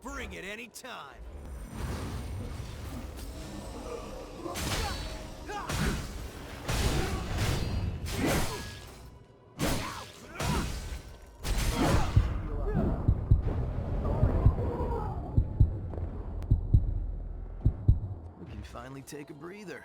Bring it anytime. We can finally take a breather.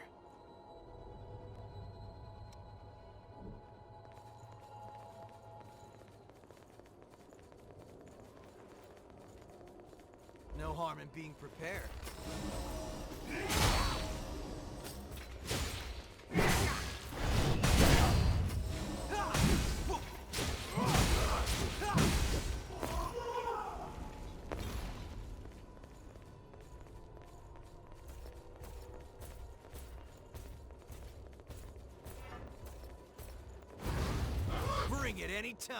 No harm in being prepared. Bring it anytime.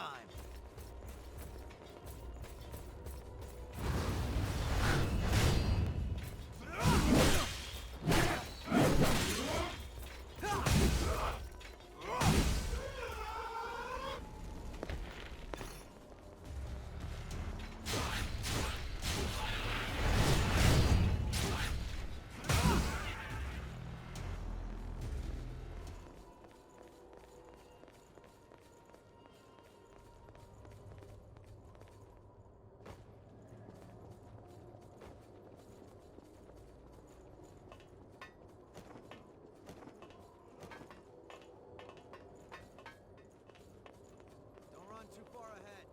Too far ahead.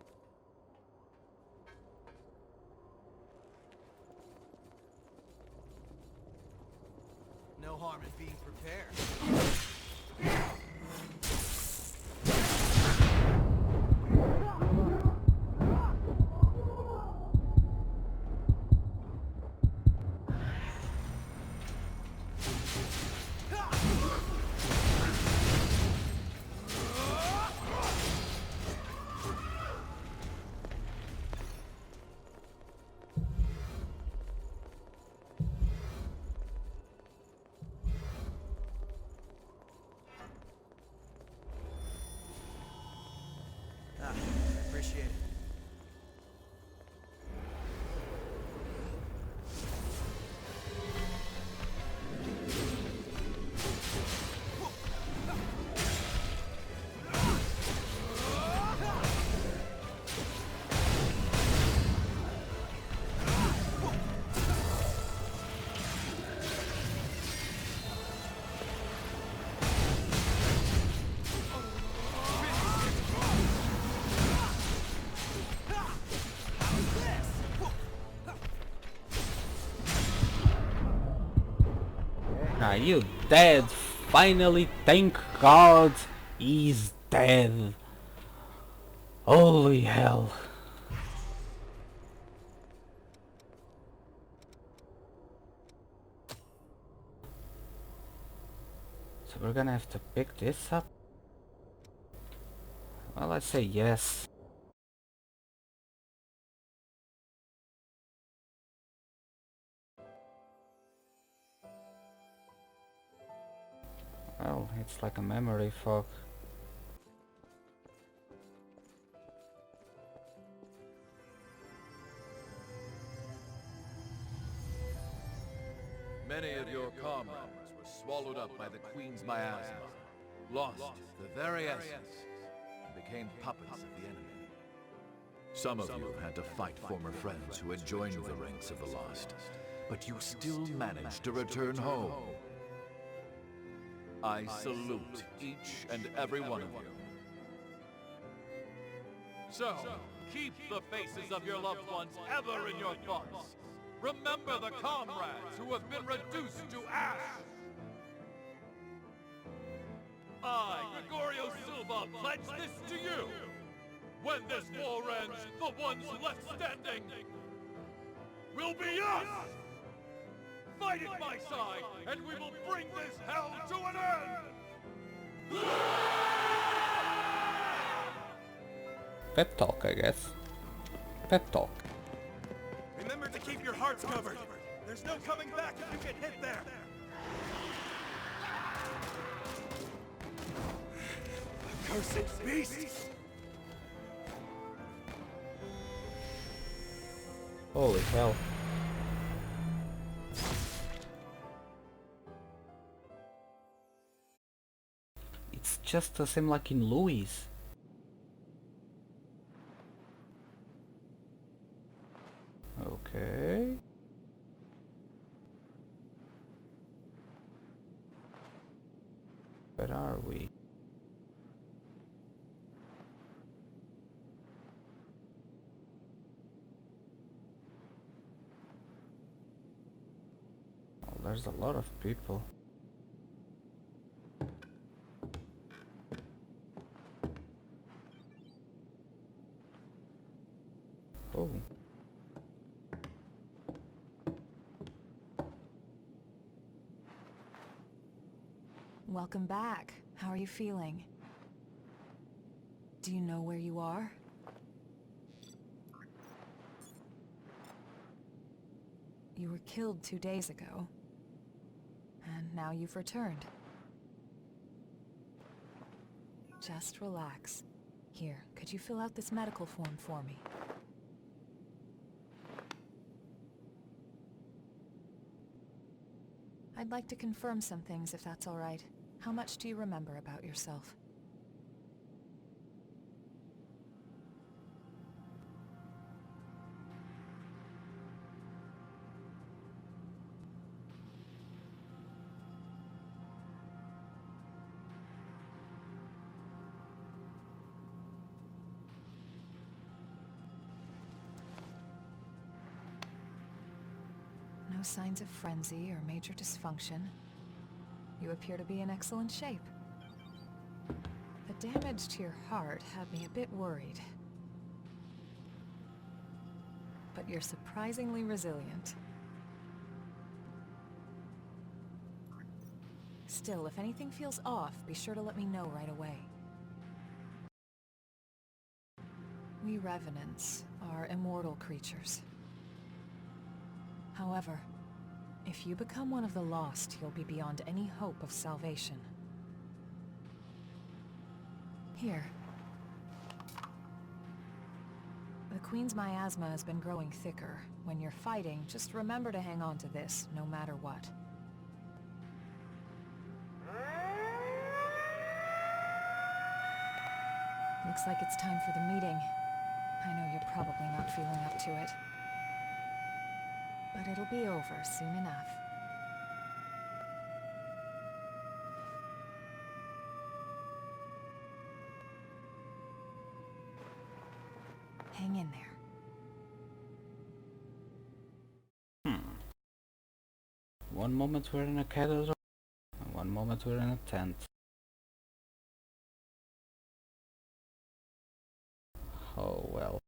No harm in being prepared. Appreciate it. Are you dead? Finally, thank God he's dead. Holy hell. So we're gonna have to pick this up? Well, I say yes. Well, it's like a memory fog. Many of your comrades were swallowed up by the Queen's miasma, lost the very essence, and became puppets of the enemy. Some of you had to fight former friends who had joined the ranks of the lost, but you still managed to return home. I salute each and every one of you. So, keep the faces of your loved ones ever in your thoughts. Remember the comrades who have been reduced to ash. I, Gregorio Silva, pledge this to you. When this war ends, the ones left standing will be us! Fight at my side, and we will bring this hell to an end! Pep talk, I guess. Pep talk. Remember to keep your hearts covered. There's no coming back if you get hit there. Accursed beast! Holy hell. It's just the same like in Louis. Okay. Where are we? Oh, there's a lot of people. Oh. Welcome back. How are you feeling? Do you know where you are? You were killed 2 days ago. And now you've returned. Just relax. Here, could you fill out this medical form for me? I'd like to confirm some things if that's all right. How much do you remember about yourself? No signs of frenzy or major dysfunction. You appear to be in excellent shape. The damage to your heart had me a bit worried. But you're surprisingly resilient. Still, if anything feels off, be sure to let me know right away. We Revenants are immortal creatures. However, if you become one of the lost, you'll be beyond any hope of salvation. Here. The Queen's miasma has been growing thicker. When you're fighting, just remember to hang on to this, no matter what. Looks like it's time for the meeting. I know you're probably not feeling up to it. But it'll be over soon enough. Hang in there. One moment we're in a cathedral, and one moment we're in a tent. Oh well.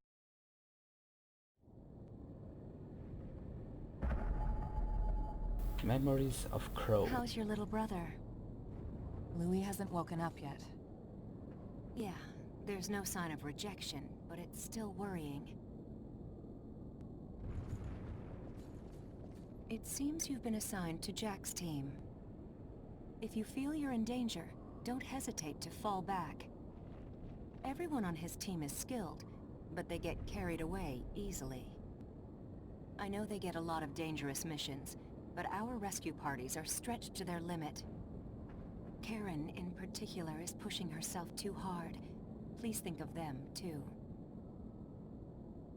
Memories of Crow. How's your little brother? Louis hasn't woken up yet. Yeah, there's no sign of rejection, but it's still worrying. It seems you've been assigned to Jack's team. If you feel you're in danger, don't hesitate to fall back. Everyone on his team is skilled, but they get carried away easily. I know they get a lot of dangerous missions, but our rescue parties are stretched to their limit. Karen, in particular, is pushing herself too hard. Please think of them, too.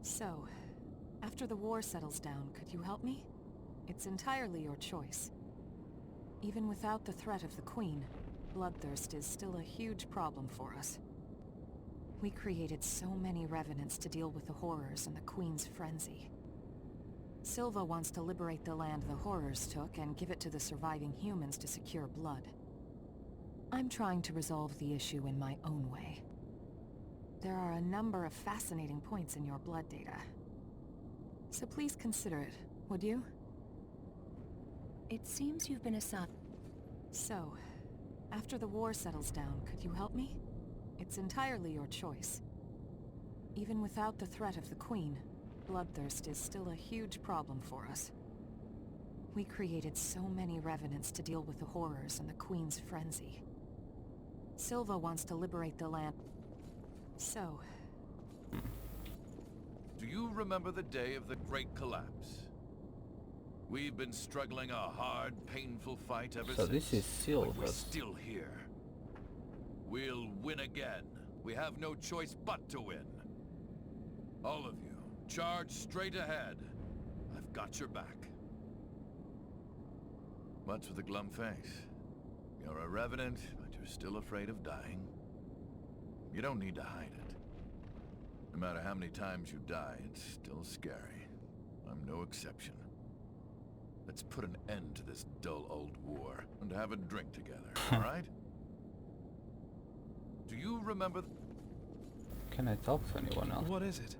So, after the war settles down, could you help me? It's entirely your choice. Even without the threat of the Queen, bloodthirst is still a huge problem for us. We created so many revenants to deal with the horrors and the Queen's frenzy. Silva wants to liberate the land the horrors took and give it to the surviving humans to secure blood. I'm trying to resolve the issue in my own way. There are a number of fascinating points in your blood data. So please consider it, would you? It seems you've been assigned... So, after the war settles down, could you help me? It's entirely your choice. Even without the threat of the Queen, bloodthirst is still a huge problem for us. We created so many revenants to deal with the horrors and the Queen's frenzy. Silva wants to liberate the land. So... Do Do you remember the day of the Great Collapse? We've been struggling a hard, painful fight ever since. So this is But Silver. we're still here. We'll win again. We have no choice but to win. All of you, charge straight ahead. I've got your back. What's with the glum face? You're a revenant, but you're still afraid of dying. You don't need to hide it. No matter how many times you die, it's still scary. I'm no exception. Let's put an end to this dull old war and have a drink together, all right? Do you remember? Can I talk to anyone else? What is it?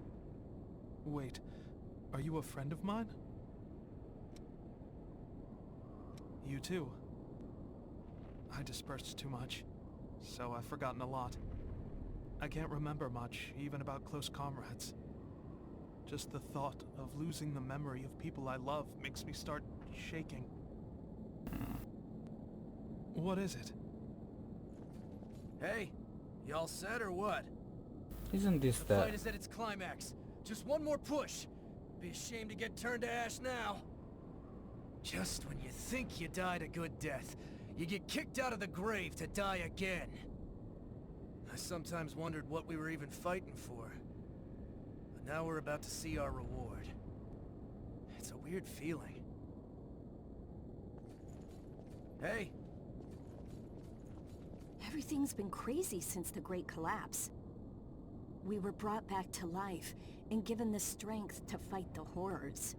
Wait, are you a friend of mine? You too. I dispersed too much, so I've forgotten a lot. I can't remember much, even about close comrades. Just the thought of losing the memory of people I love makes me start shaking. What is it? Hey, y'all set or what? Isn't this The the... fight is at its climax. Just one more push. Be ashamed to get turned to ash now. Just when you think you died a good death, you get kicked out of the grave to die again. I sometimes wondered what we were even fighting for. But now we're about to see our reward. It's a weird feeling. Hey! Everything's been crazy since the Great Collapse. We were brought back to life and given the strength to fight the horrors.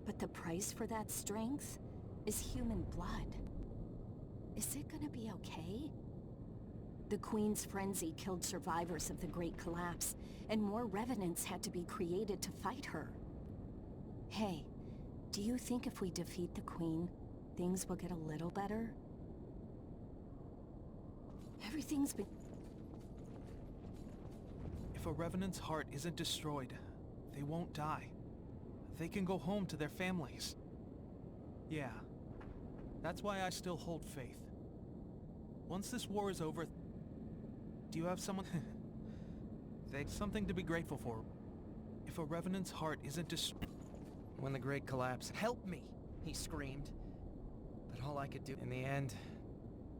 But the price for that strength is human blood. Is it gonna be okay? The Queen's frenzy killed survivors of the Great Collapse, and more revenants had to be created to fight her. Hey, do you think if we defeat the Queen, things will get a little better? Everything's been... If a Revenant's heart isn't destroyed, they won't die. They can go home to their families. Yeah, that's why I still hold faith. Once this war is over, do you have someone... There's something to be grateful for. If a Revenant's heart isn't destroyed... When the Great Collapse, help me! He screamed. But all I could do... In the end,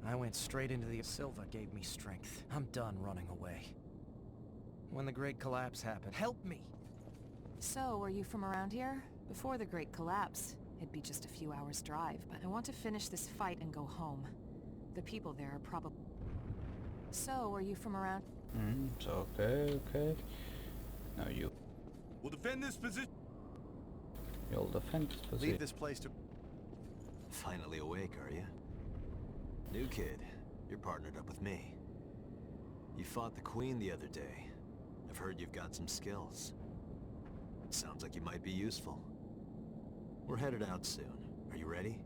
I went straight into the... Silva gave me strength. I'm done running away. When the Great Collapse happened, help me! So, are you from around here? Before the Great Collapse, it'd be just a few hours' drive, but I want to finish this fight and go home. The people there are probably... So, are you from around... So okay. Now you. We'll defend this position. You'll defend this position. Leave this place to... Finally awake, are you? New kid, you're partnered up with me. You fought the Queen the other day. I've heard you've got some skills. Sounds like you might be useful. We're headed out soon. Are you ready?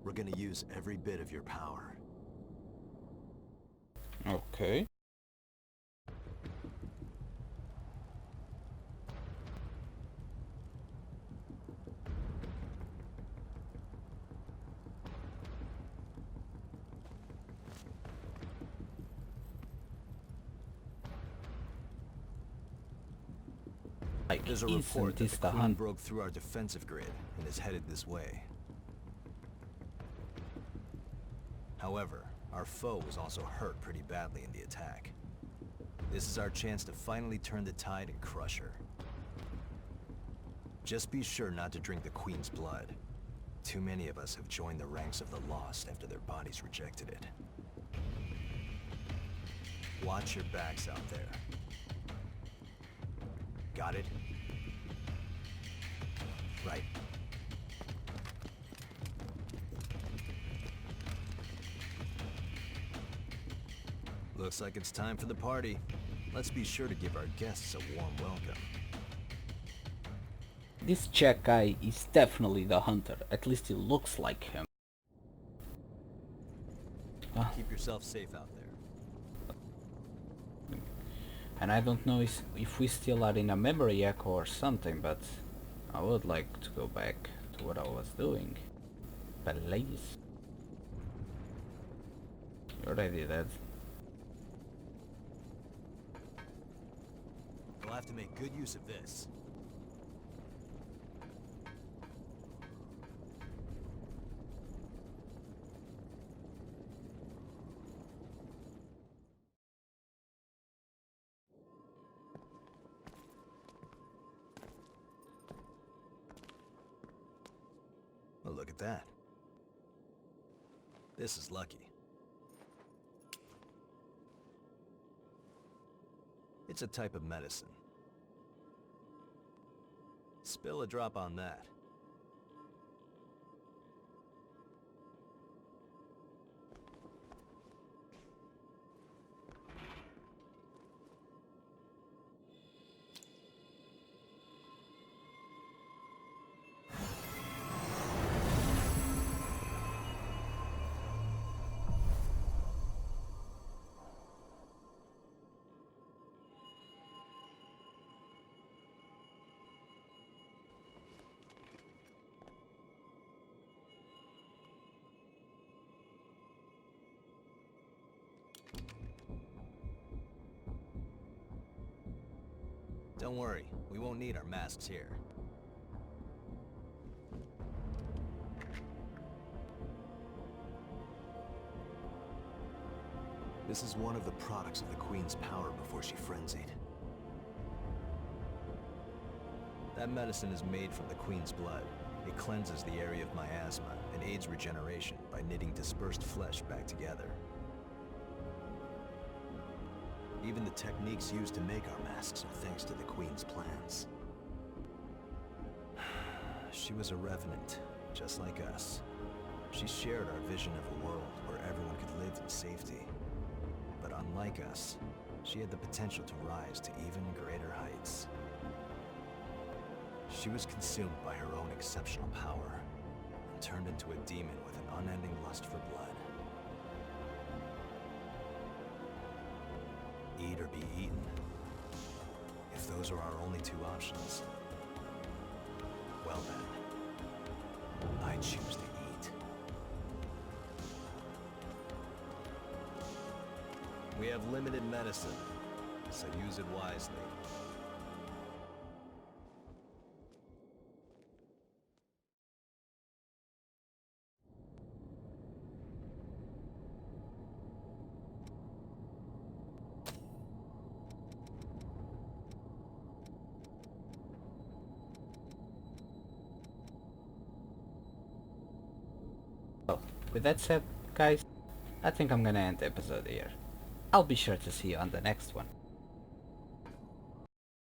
We're gonna use every bit of your power. Okay. Like, There's a report isn't that this the the Queen hunt? broke through our defensive grid and is headed this way. However, our foe was also hurt pretty badly in the attack. This is our chance to finally turn the tide and crush her. Just be sure not to drink the Queen's blood. Too many of us have joined the ranks of the lost after their bodies rejected it. Watch your backs out there. Got it? Right. Looks like it's time for the party. Let's be sure to give our guests a warm welcome. This Czech guy is definitely the hunter. At least he looks like him. Keep yourself safe out there. And I don't know if we still are in a memory echo or something, but I would like to go back to what I was doing. Please. You already did. We'll have to make good use of this. Well, look at that. This is lucky. It's a type of medicine. Spill a drop on that. Don't worry, we won't need our masks here. This is one of the products of the Queen's power before she frenzied. That medicine is made from the Queen's blood. It cleanses the area of miasma and aids regeneration by knitting dispersed flesh back together. Even the techniques used to make our masks are thanks to the Queen's plans. She was a revenant, just like us. She shared our vision of a world where everyone could live in safety. But unlike us, she had the potential to rise to even greater heights. She was consumed by her own exceptional power, and turned into a demon with an unending lust for blood. Eat or be eaten. If those are our only two options, well then, I choose to eat. We have limited medicine, so use it wisely. With that said, guys, I think I'm gonna end the episode here. I'll be sure to see you on the next one.